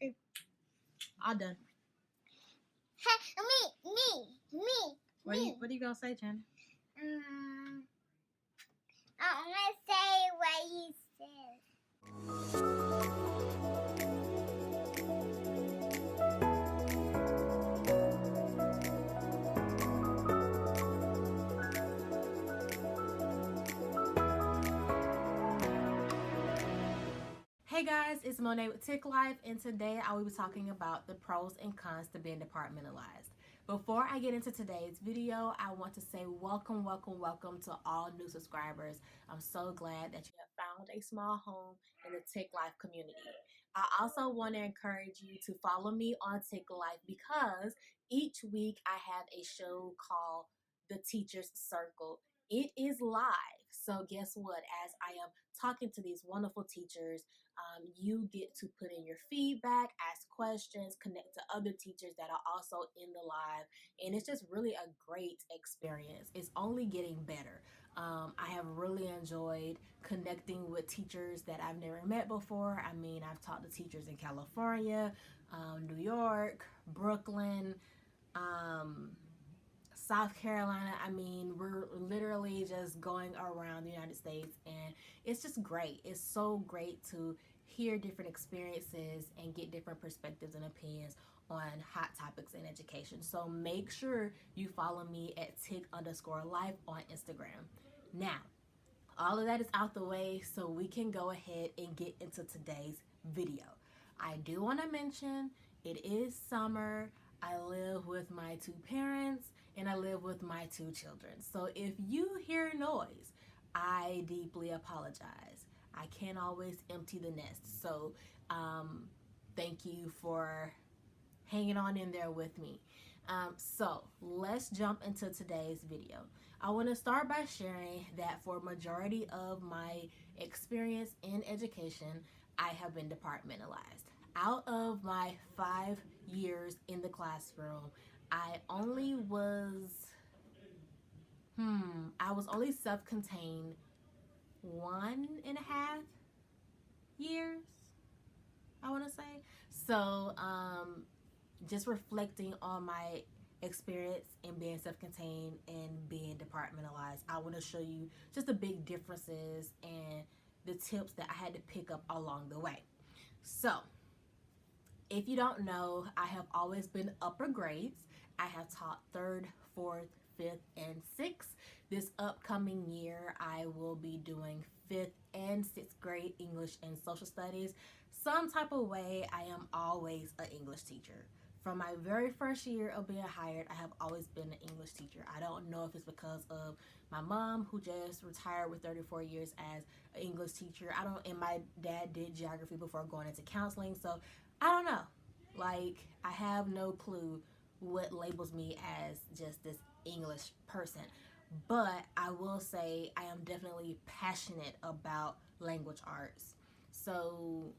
All done. Hey, me. What are you gonna say, Jen? I'm gonna say what you said. Hey guys, it's Monet with Tick Life, and today I will be talking about the pros and cons to being departmentalized. Before I get into today's video, I want to say welcome to all new subscribers. I'm so glad that you have found a small home in the Tick Life community. I also want to encourage you to follow me on Tick Life because each week I have a show called The Teacher's Circle. It is live, so guess what? As I am talking to these wonderful teachers, you get to put in your feedback, ask questions, connect to other teachers that are also in the live, and it's just really a great experience. It's only getting better. I have really enjoyed connecting with teachers that I've never met before. I mean, I've talked to teachers in California, New York, Brooklyn, South Carolina. I mean, we're literally just going around the United States, and it's just great. It's so great to hear different experiences and get different perspectives and opinions on hot topics in education. So make sure you follow me at tick_life on Instagram. Now, all of that is out the way, so we can go ahead and get into today's video. I do want to mention it is summer. I live with my two parents and I live with my two children. So if you hear noise, I deeply apologize. I can't always empty the nest. So thank you for hanging on in there with me. So let's jump into today's video. I want to start by sharing that for a majority of my experience in education, I have been departmentalized. Out of my 5 years in the classroom, I was only self-contained 1.5 years, I want to say. So just reflecting on my experience in being self-contained and being departmentalized, I want to show you just the big differences and the tips that I had to pick up along the way. So if you don't know, I have always been upper grades. I have taught 3rd, 4th, 5th, and 6th. This upcoming year, I will be doing 5th and 6th grade English and social studies. Some type of way, I am always an English teacher. From my very first year of being hired, I have always been an English teacher. I don't know if it's because of my mom, who just retired with 34 years as an English teacher. And my dad did geography before going into counseling, so I don't know. Like, I have no clue what labels me as just this English person. But I will say I am definitely passionate about language arts. So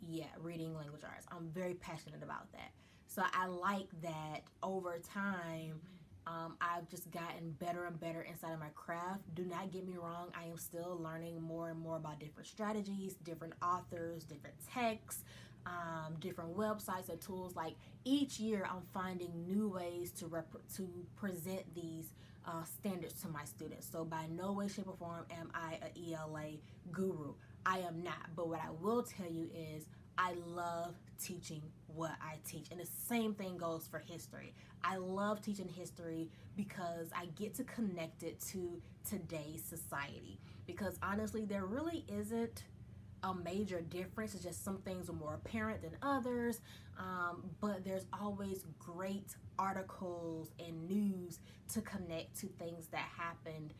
yeah, reading language arts. I'm very passionate about that. So I like that over time, I've just gotten better and better inside of my craft. Do not get me wrong, I am still learning more and more about different strategies, different authors, different texts, different websites and tools. Like, each year I'm finding new ways to present these standards to my students. So by no way, shape, or form am I an ELA guru. I am not. But what I will tell you is I love teaching what I teach. And the same thing goes for history. I love teaching history because I get to connect it to today's society. Because honestly, there really isn't a major difference. It's just some things are more apparent than others, but there's always great articles and news to connect to things that happened,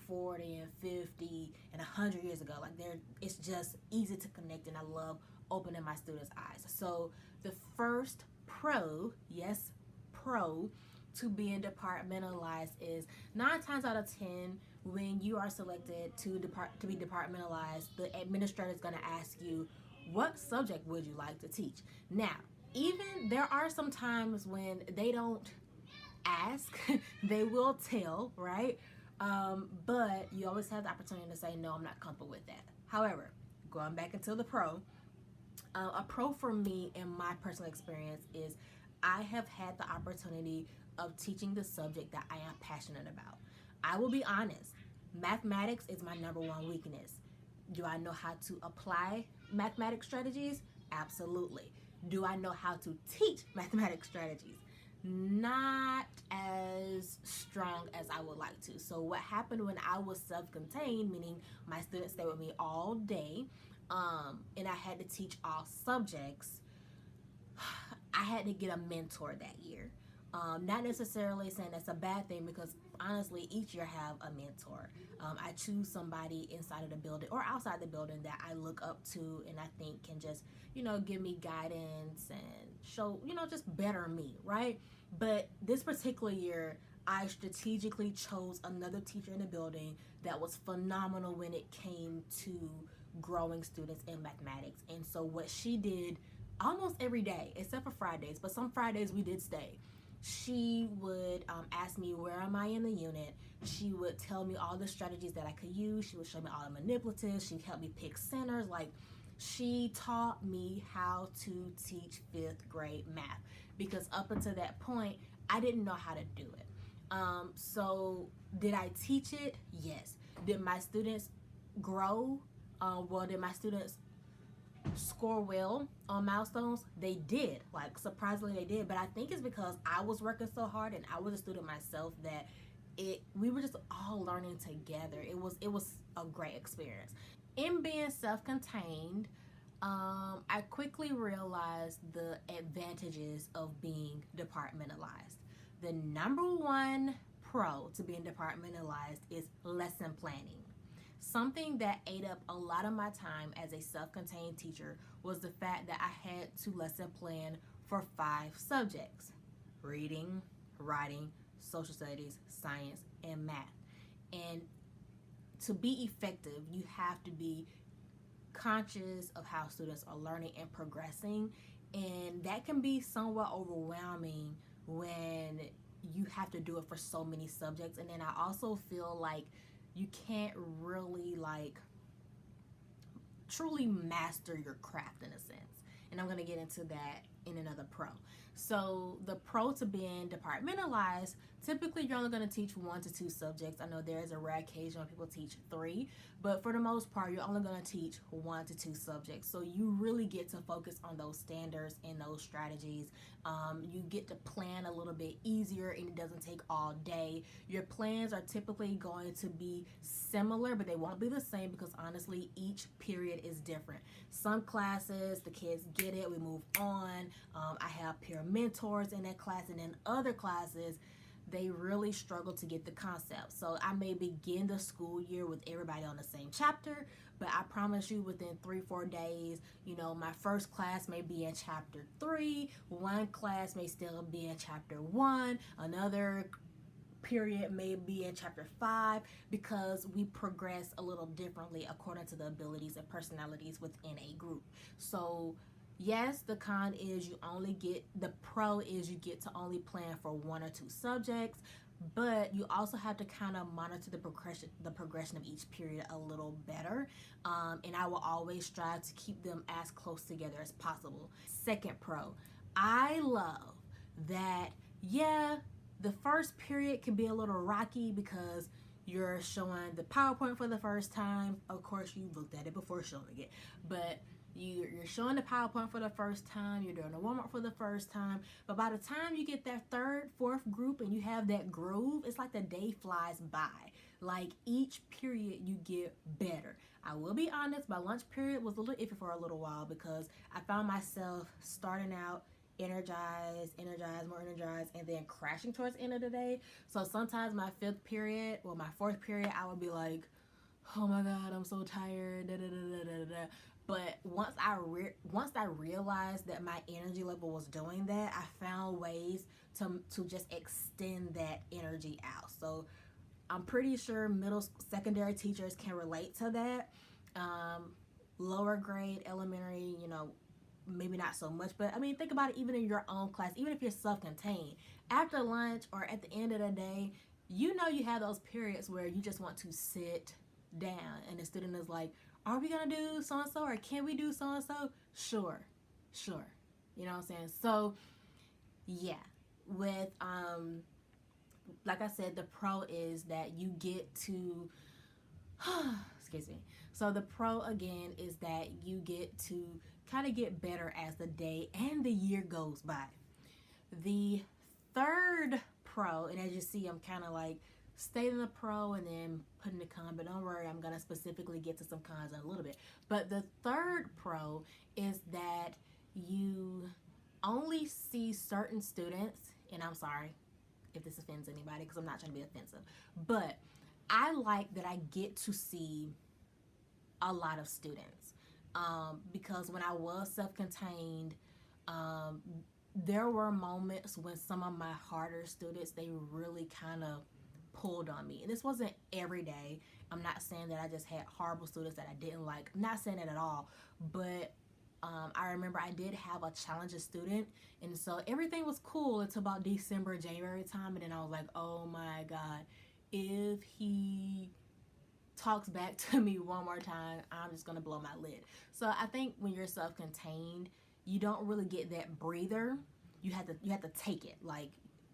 40 and 50 and 100 years ago. Like, it's just easy to connect, and I love opening my students' eyes. So the first pro, yes, pro, to being departmentalized is 9 times out of 10, when you are selected to be departmentalized, the administrator is going to ask you, what subject would you like to teach? Now, even there are some times when they don't ask, they will tell, right? But you always have the opportunity to say, no, I'm not comfortable with that. However, going back into the pro, A pro for me in my personal experience is I have had the opportunity of teaching the subject that I am passionate about. I will be honest, mathematics is my number one weakness. Do I know how to apply mathematics strategies? Absolutely. Do I know how to teach mathematics strategies? Not as strong as I would like to. So, what happened when I was self contained, meaning my students stayed with me all day, and I had to teach all subjects, I had to get a mentor that year. Not necessarily saying that's a bad thing because honestly, each year I have a mentor. I choose somebody inside of the building or outside the building that I look up to and I think can just, give me guidance and show, just better me, right? But this particular year, I strategically chose another teacher in the building that was phenomenal when it came to growing students in mathematics. And so what she did almost every day, except for Fridays, but some Fridays we did stay. She would ask me where am I in the unit. She would tell me all the strategies that I could use. She would show me all the manipulatives. She'd help me pick centers. Like, she taught me how to teach fifth grade math because up until that point, I didn't know how to do it. So did I teach it? Yes. Did my students grow? Well, did my students score well on milestones? They did. Like, surprisingly they did. But I think it's because I was working so hard and I was a student myself that we were just all learning together. It was a great experience. In being self-contained, I quickly realized the advantages of being departmentalized. The number one pro to being departmentalized is lesson planning. Something that ate up a lot of my time as a self-contained teacher was the fact that I had to lesson plan for 5 subjects: reading, writing, social studies, science, and math. And to be effective, you have to be conscious of how students are learning and progressing, and that can be somewhat overwhelming when you have to do it for so many subjects. And then I also feel like you can't really truly master your craft in a sense. And I'm going to get into that in another pro. So the pro to being departmentalized, typically you're only going to teach 1 to 2 subjects. I know there is a rare occasion when people teach 3, but for the most part, you're only going to teach 1 to 2 subjects. So you really get to focus on those standards and those strategies. You get to plan a little bit easier and it doesn't take all day. Your plans are typically going to be similar, but they won't be the same because honestly, each period is different. Some classes, the kids get it, we move on. I have peer mentors in that class, and then other classes, they really struggle to get the concept. So I may begin the school year with everybody on the same chapter, but I promise you within 3-4 days, my first class may be in chapter 3, one class may still be in chapter 1, another period may be in chapter 5, because we progress a little differently according to the abilities and personalities within a group. So yes, the con is the pro is you get to only plan for 1 or 2 subjects, but you also have to kind of monitor the progression of each period a little better. And I will always strive to keep them as close together as possible. Second pro, I love that, the first period can be a little rocky because you're showing the PowerPoint for the first time. Of course, you looked at it before showing it, but you're showing the PowerPoint for the first time, you're doing a warm-up for the first time, but by the time you get that 3rd, 4th group and you have that groove, it's like the day flies by. Like, each period you get better. I will be honest, my lunch period was a little iffy for a little while because I found myself starting out energized, more energized, and then crashing towards the end of the day. So sometimes my 4th period, my 4th period, I would be like, oh my God, I'm so tired, da, da, da, da, da, da. But once I realized that my energy level was doing that, I found ways to just extend that energy out. So I'm pretty sure secondary teachers can relate to that. Lower grade, elementary, maybe not so much, but I mean, think about it. Even in your own class, even if you're self-contained, after lunch or at the end of the day, you have those periods where you just want to sit down and the student is like, are we gonna do so and so, or can we do so and so? Sure, sure. You know what I'm saying? So yeah, with like I said, the pro is that you get to excuse me. So the pro again is that you get to kind of get better as the day and the year goes by. The third pro, and as you see, I'm kind of like stating the pro and then putting the con, but don't worry, I'm going to specifically get to some cons in a little bit. But the third pro is that you only see certain students, and I'm sorry if this offends anybody because I'm not trying to be offensive, but I like that I get to see a lot of students, because when I was self-contained, um, there were moments when some of my harder students, they really kind of pulled on me, and this wasn't every day. I'm not saying that I just had horrible students that I didn't like. I'm not saying that at all, but I remember I did have a challenging student, and so everything was cool until about December, January time, and then I was like, oh my god, if he talks back to me one more time, I'm just gonna blow my lid. So I think when you're self-contained, you don't really get that breather. You have to take it. Like,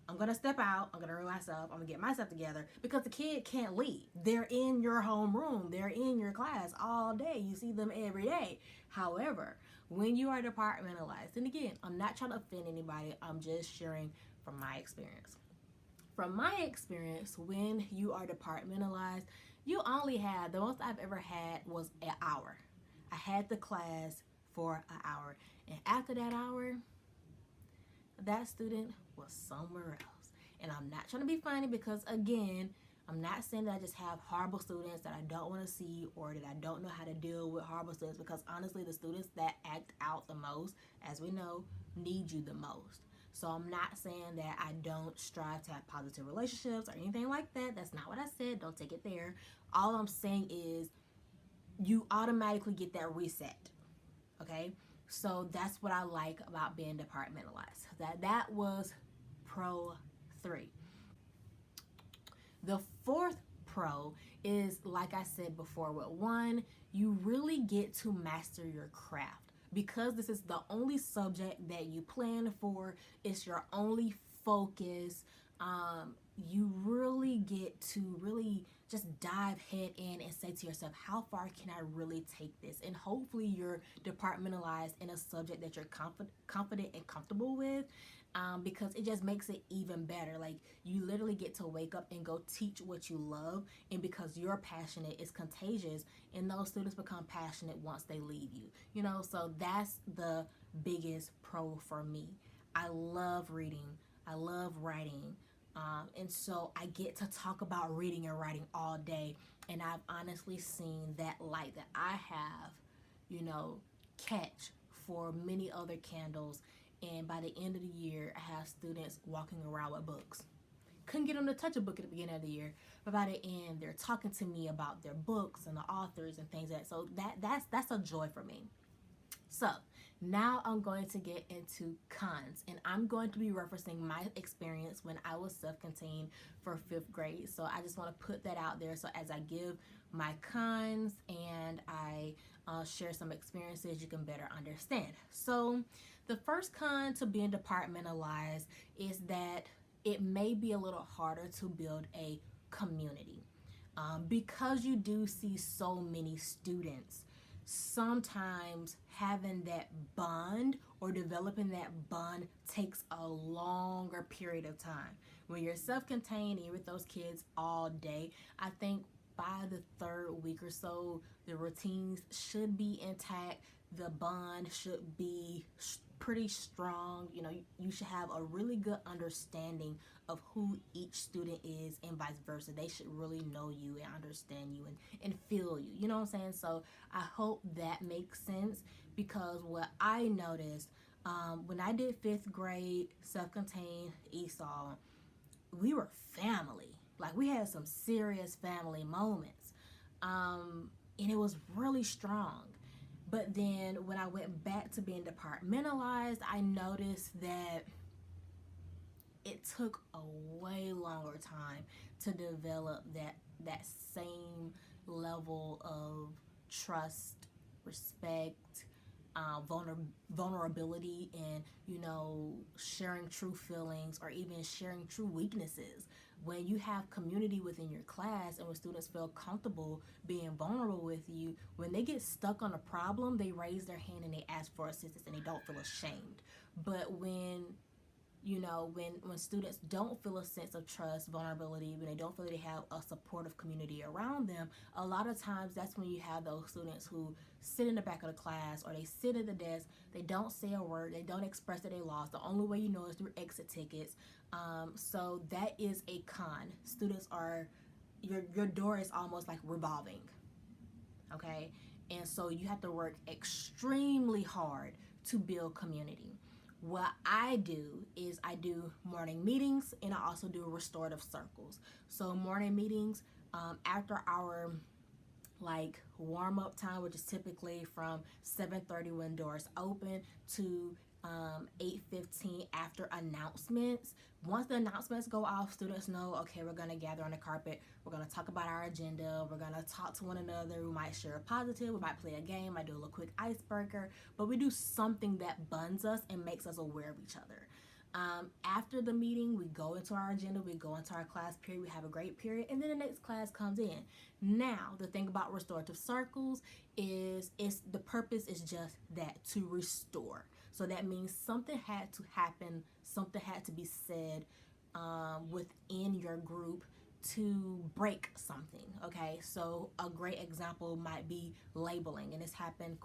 I'm gonna step out, I'm gonna remove myself, I'm gonna get myself together, because the kid can't leave. They're in your homeroom, they're in your class all day. You see them every day. However, when you are departmentalized, and again, I'm not trying to offend anybody, I'm just sharing from my experience. From my experience, when you are departmentalized, you only had, the most I've ever had was an hour. I had the class for an hour. And after that hour, that student was somewhere else. And I'm not trying to be funny because, again, I'm not saying that I just have horrible students that I don't want to see or that I don't know how to deal with horrible students, because honestly, the students that act out the most, as we know, need you the most. So I'm not saying that I don't strive to have positive relationships or anything like that. That's not what I said. Don't take it there. All I'm saying is you automatically get that reset. Okay? So that's what I like about being departmentalized. That was pro 3. The fourth pro is, like I said before, with 1, you really get to master your craft. Because this is the only subject that you plan for, it's your only focus. You really get to really just dive head in and say to yourself, how far can I really take this? And hopefully you're departmentalized in a subject that you're confident and comfortable with, because it just makes it even better. Like, you literally get to wake up and go teach what you love, and because you're passionate, it's contagious, and those students become passionate once they leave you. You know, so that's the biggest pro for me. I love reading. I love writing. And so I get to talk about reading and writing all day. And I've honestly seen that light that I have, you know, catch for many other candles. And by the end of the year, I have students walking around with books. Couldn't get them to touch a book at the beginning of the year, but by the end, they're talking to me about their books and the authors and things like that. So that's a joy for me. So now I'm going to get into cons, and I'm going to be referencing my experience when I was self-contained for 5th grade. So I just want to put that out there. So as I give my cons and I share some experiences, you can better understand. So the first con to being departmentalized is that it may be a little harder to build a community. Because you do see so many students, sometimes having that bond or developing that bond takes a longer period of time. When you're self-contained and you're with those kids all day, I think by the 3rd week or so, the routines should be intact. The bond should be pretty strong. You know, you should have a really good understanding of who each student is, and vice versa. They should really know you and understand you and feel you. You know what I'm saying? So I hope that makes sense, because what I noticed when I did 5th grade self-contained ESOL, we were family. Like, we had some serious family moments, and it was really strong. But then when I went back to being departmentalized, I noticed that it took a way longer time to develop that same level of trust, respect, vulnerability, and sharing true feelings or even sharing true weaknesses. When you have community within your class and when students feel comfortable being vulnerable with you, when they get stuck on a problem, they raise their hand and they ask for assistance and they don't feel ashamed. But when students don't feel a sense of trust, vulnerability, when they don't feel they have a supportive community around them, a lot of times that's when you have those students who sit in the back of the class or they sit at the desk, they don't say a word, they don't express that they lost. The only way you know is through exit tickets. So that is a con. Students are, your door is almost like revolving, okay? And so you have to work extremely hard to build community. What I do is I do morning meetings and I also do restorative circles. So morning meetings, after our like warm up time, which is typically from 7:30 when doors open to 8:15 after announcements. Once the announcements go off, students know, okay, we're going to gather on the carpet. We're going to talk about our agenda. We're going to talk to one another. We might share a positive. We might play a game. I do a little quick icebreaker. But we do something that bonds us and makes us aware of each other. After the meeting, we go into our agenda, we go into our class period, we have a great period, and then the next class comes in. Now, the thing about restorative circles is the purpose is just that, to restore. So that means something had to happen, something had to be said within your group to break something. Okay, so a great example might be labeling, and this happened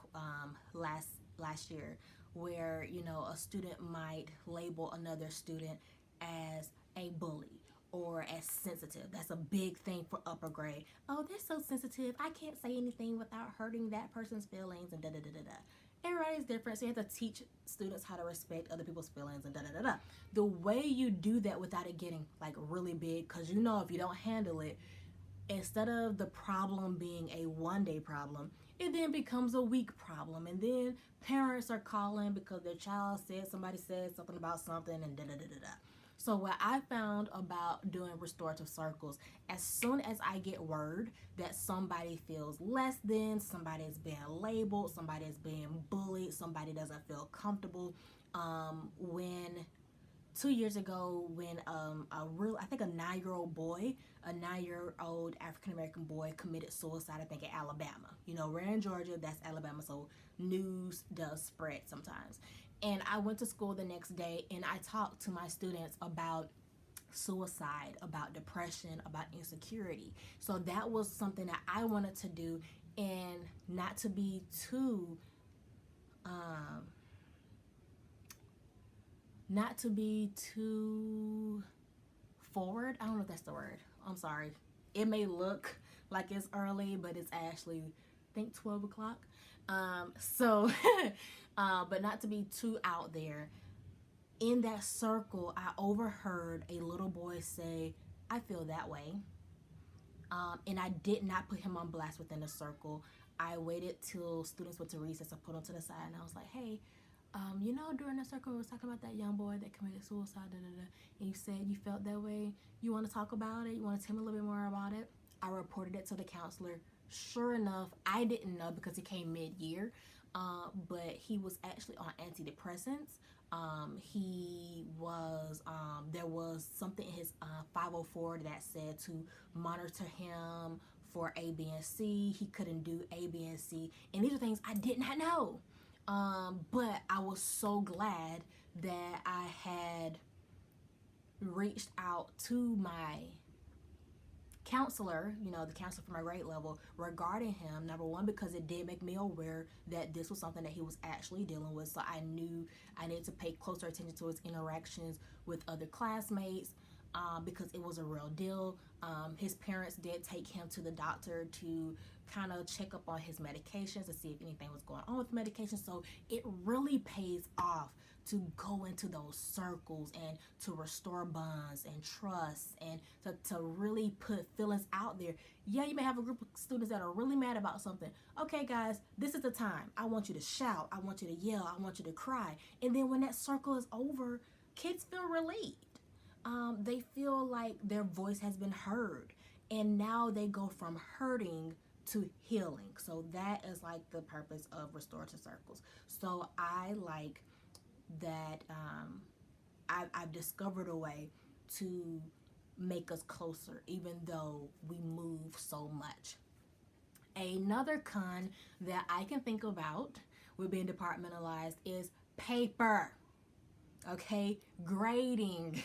last year, where a student might label another student as a bully or as sensitive. That's a big thing for upper grade. Oh, they're so sensitive, I can't say anything without hurting that person's feelings, and da da da da da. Everybody's different, so you have to teach students how to respect other people's feelings, and da da da da. The way you do that without it getting like really big, because if you don't handle it, instead of the problem being a one-day problem, it then becomes a week problem, and then parents are calling because their child somebody said something about something, and da da da da da. So what I found about doing restorative circles, as soon as I get word that somebody feels less than, somebody is being labeled, somebody is being bullied, somebody doesn't feel comfortable, when 2 years ago, when I think a 9-year-old African American boy committed suicide, I think in Alabama. We're in Georgia, that's Alabama, so news does spread sometimes. And I went to school the next day and I talked to my students about suicide, about depression, about insecurity. So that was something that I wanted to do, and not to be too forward. I don't know if that's the word. I'm sorry. It may look like it's early, but it's actually, I think, 12 o'clock. But not to be too out there. In that circle, I overheard a little boy say, I feel that way. And I did not put him on blast within the circle. I waited till students went to recess. I put him to the side and I was like, hey, during the circle we was talking about that young boy that committed suicide, da, da, da, and you said you felt that way. You want to talk about it? You want to tell me a little bit more about it? I reported it to the counselor. Sure enough, I didn't know because he came mid-year, but he was actually on antidepressants. There was something in his 504 that said to monitor him for A, B, and C. He couldn't do A, B, and C, and these are things I did not know. But I was so glad that I had reached out to my counselor, the counselor for my grade level, regarding him. Number one, because it did make me aware that this was something that he was actually dealing with. So I knew I needed to pay closer attention to his interactions with other classmates, because it was a real deal. His parents did take him to the doctor to kind of check up on his medications to see if anything was going on with medication. So it really pays off to go into those circles and to restore bonds and trust, and to really put feelings out there. Yeah, you may have a group of students that are really mad about something. Okay, guys, this is the time. I want you to shout. I want you to yell. I want you to cry. And then when that circle is over, kids feel relieved. They feel like their voice has been heard. And now they go from hurting to healing. So that is like the purpose of restorative circles. So I like that I've discovered a way to make us closer even though we move so much. Another con that I can think about with being departmentalized is paper. Okay, grading.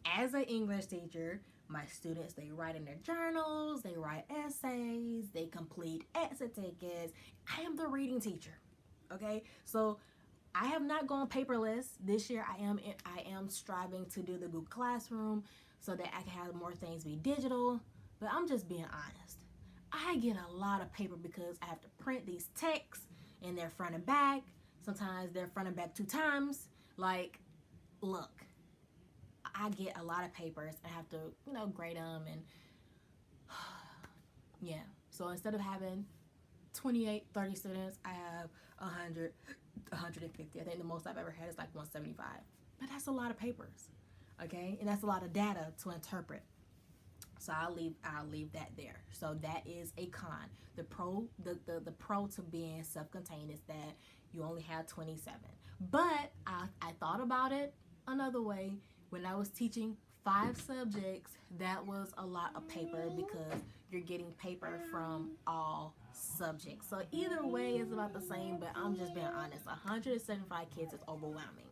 As an English teacher, my students, they write in their journals, they write essays, they complete exit tickets. I am the reading teacher. Okay, so I have not gone paperless this year. I am striving to do the Google Classroom so that I can have more things be digital. But I'm just being honest. I get a lot of paper because I have to print these texts in their front and back. Sometimes they're front and back 2 times. Like, look, I get a lot of papers. I have to, grade them and yeah. So instead of having 28, 30 students, I have 100, 150. I think the most I've ever had is like 175. But that's a lot of papers, okay? And that's a lot of data to interpret. So I'll leave that there. So that is a con. The pro to being self-contained is that you only have 27. But I thought about it another way. When I was teaching 5 subjects, that was a lot of paper because you're getting paper from all subjects. So either way is about the same, but I'm just being honest. 175 kids is overwhelming.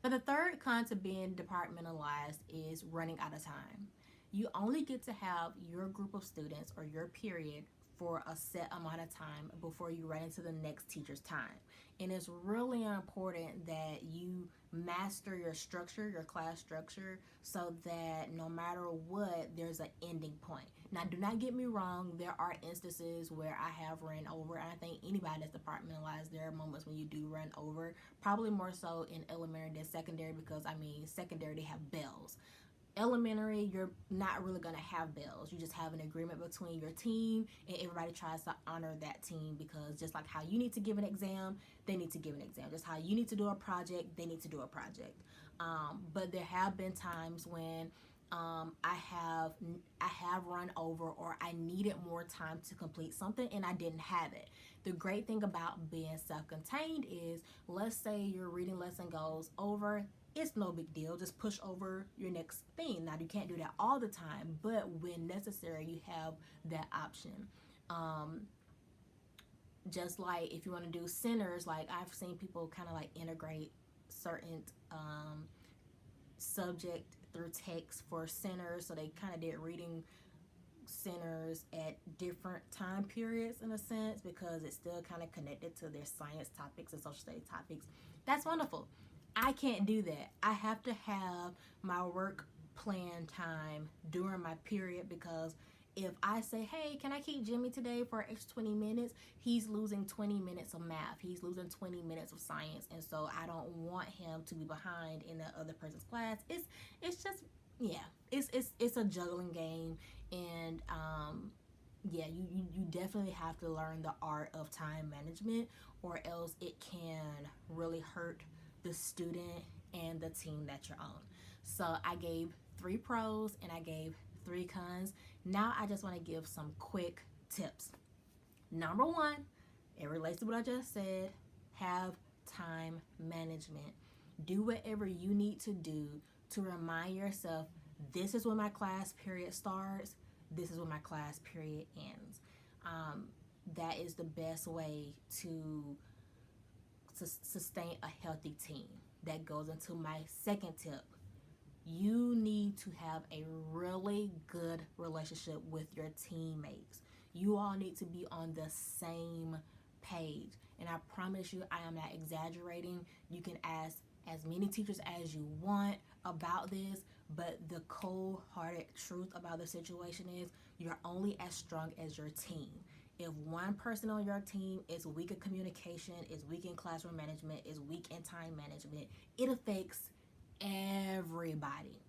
But the third con to being departmentalized is running out of time. You only get to have your group of students or your period for a set amount of time before you run into the next teacher's time. And it's really important that you master your structure, your class structure, so that no matter what, there's an ending point. Now, do not get me wrong. There are instances where I have run over, and I think anybody that's departmentalized, there are moments when you do run over, probably more so in elementary than secondary because, secondary, they have bells. Elementary, you're not really going to have bells. You just have an agreement between your team, and everybody tries to honor that team because just like how you need to give an exam, they need to give an exam. Just how you need to do a project, they need to do a project. But there have been times when I have run over or I needed more time to complete something and I didn't have it. The great thing about being self-contained is, let's say your reading lesson goes over, it's no big deal. Just push over your next thing. Now, you can't do that all the time, but when necessary, you have that option. Just like if you want to do centers, like I've seen people kind of like integrate certain subject through text for centers. So they kind of did reading centers at different time periods in a sense because it's still kind of connected to their science topics and social studies topics. That's wonderful. I can't do that. I have to have my work plan time during my period because if I say, hey, can I keep Jimmy today for an extra 20 minutes? He's losing 20 minutes of math. He's losing 20 minutes of science. And so I don't want him to be behind in the other person's class. It's just, yeah, it's a juggling game. And yeah, you definitely have to learn the art of time management or else it can really hurt the student and the team that you're on. So I gave 3 pros and I gave 3 cons. Now I just want to give some quick tips. Number 1, it relates to what I just said, have time management. Do whatever you need to do to remind yourself, this is when my class period starts, this is when my class period ends. That is the best way to sustain a healthy team. That goes into my second tip. You need to have a really good relationship with your teammates. You all need to be on the same page. And I promise you, I am not exaggerating. You can ask as many teachers as you want about this, but the cold-hearted truth about the situation is you're only as strong as your team. If one person on your team is weak in communication, is weak in classroom management, is weak in time management, it affects everybody.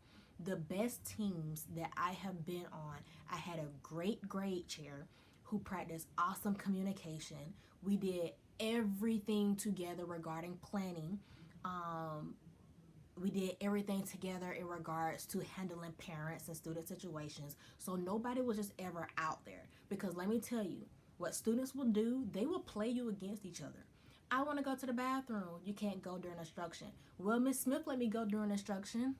The best teams that I have been on, I had a great grade chair who practiced awesome communication. We did everything together regarding planning. We did everything together in regards to handling parents and student situations. So nobody was just ever out there. Because let me tell you, what students will do, they will play you against each other. I want to go to the bathroom. You can't go during instruction. Well, Miss Smith let me go during instruction.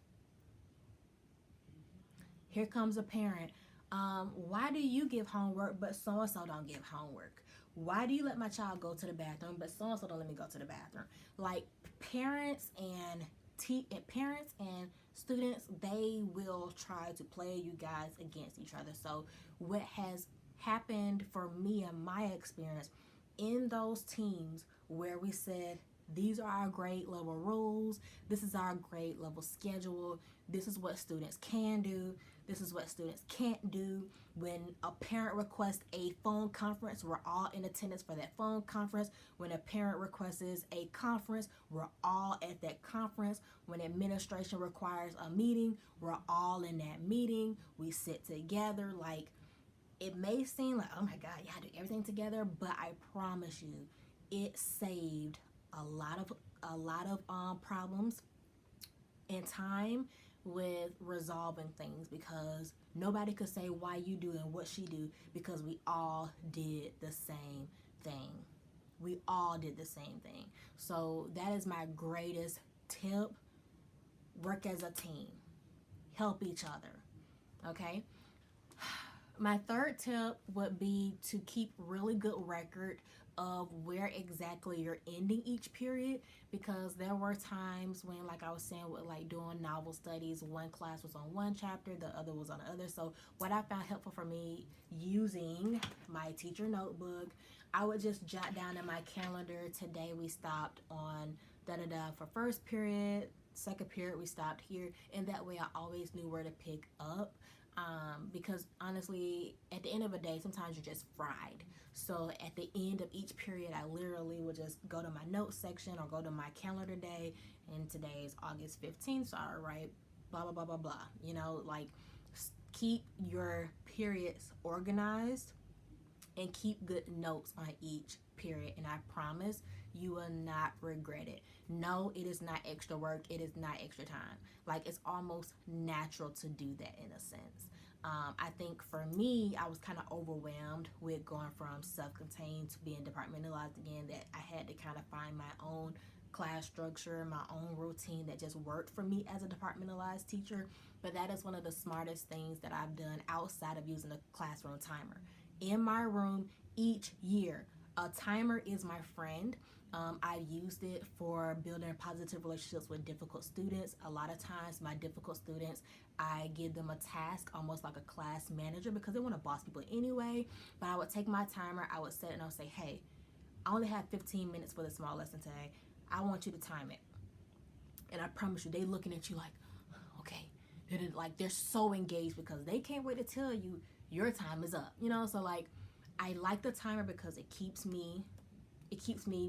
Here comes a parent. Why do you give homework but so and so don't give homework? Why do you let my child go to the bathroom but so and so don't let me go to the bathroom? Like parents and parents and students, they will try to play you guys against each other. So what has happened for me and my experience in those teams where we said these are our grade level rules, this is our grade level schedule, this is what students can do, this is what students can't do. When a parent requests a phone conference, we're all in attendance for that phone conference. When a parent requests a conference, we're all at that conference. When administration requires a meeting, we're all in that meeting. We sit together. Like, it may seem like, oh my God, you have to do everything together, but I promise you, it saved a lot of problems and time with resolving things, because nobody could say why you do and what she do, because we all did the same thing. We all did the same thing. So that is my greatest tip. Work as a team. Help each other. Okay? My third tip would be to keep really good record of where exactly you're ending each period, because there were times when, like I was saying, with like doing novel studies, one class was on one chapter, the other was on the other. So what I found helpful for me, using my teacher notebook, I would just jot down in my calendar, today we stopped on da-da-da for first period, second period we stopped here, and that way I always knew where to pick up. Because honestly, at the end of the day, sometimes you're just fried. So at the end of each period, I literally would just go to my notes section or go to my calendar day, and today is August 15th, so I write blah, blah, blah, blah, blah. You know, like, keep your periods organized and keep good notes on each period, and I promise you will not regret it. No, it is not extra work. It is not extra time. Like, it's almost natural to do that in a sense. I think for me, I was kind of overwhelmed with going from self-contained to being departmentalized again, that I had to kind of find my own class structure, my own routine that just worked for me as a departmentalized teacher. But that is one of the smartest things that I've done outside of using a classroom timer. In my room each year, a timer is my friend. I've used it for building positive relationships with difficult students. A lot of times my difficult students, I give them a task almost like a class manager, because they want to boss people anyway. But I would take my timer, I would set it, and I would say, hey, I only have 15 minutes for the small lesson today. I want you to time it. And I promise you, they looking at you like, okay. Like, they're so engaged because they can't wait to tell you your time is up. You know, so like, I like the timer because it keeps me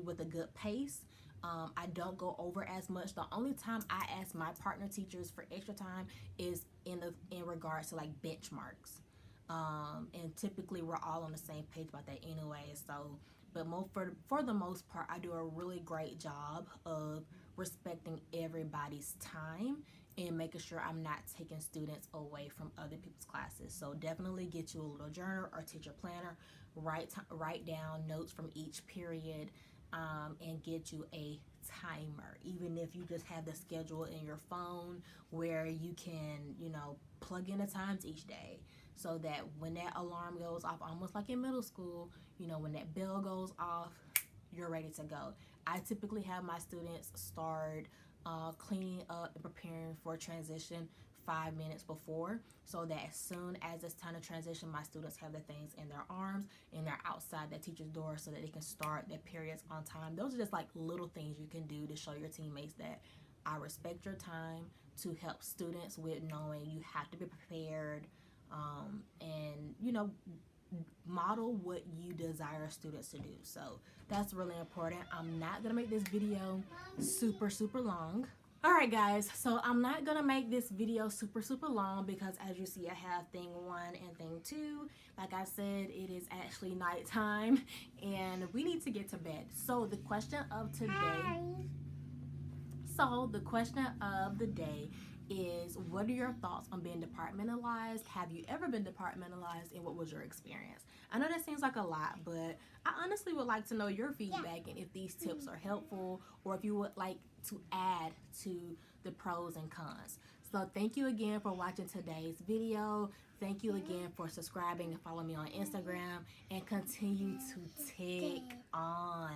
with a good pace. I don't go over as much. The only time I ask my partner teachers for extra time is in regards to like benchmarks. And typically we're all on the same page about that anyway. So, but for the most part, I do a really great job of respecting everybody's time and making sure I'm not taking students away from other people's classes. So definitely get you a little journal or teacher planner. Write down notes from each period, and get you a timer. Even if you just have the schedule in your phone where you can, plug in the times each day, so that when that alarm goes off, almost like in middle school, when that bell goes off, you're ready to go. I typically have my students start cleaning up and preparing for transition 5 minutes before, so that as soon as it's time to transition, my students have the things in their arms and they're outside that teacher's door so that they can start their periods on time. Those are just like little things you can do to show your teammates that I respect your time, to help students with knowing you have to be prepared, and model what you desire students to do. So that's really important. I'm not gonna make this video super long. Alright guys, so I'm not gonna make this video super long, because as you see, I have thing 1 and thing 2. Like I said, it is actually nighttime and we need to get to bed. So the question of today So the question of the day is, what are your thoughts on being departmentalized? Have you ever been departmentalized, and what was your experience? I know that seems like a lot, but I honestly would like to know your feedback and if these tips are helpful, or if you would like to add to the pros and cons. So thank you again for watching today's video. Thank you again for subscribing and follow me on Instagram, and continue to tick on.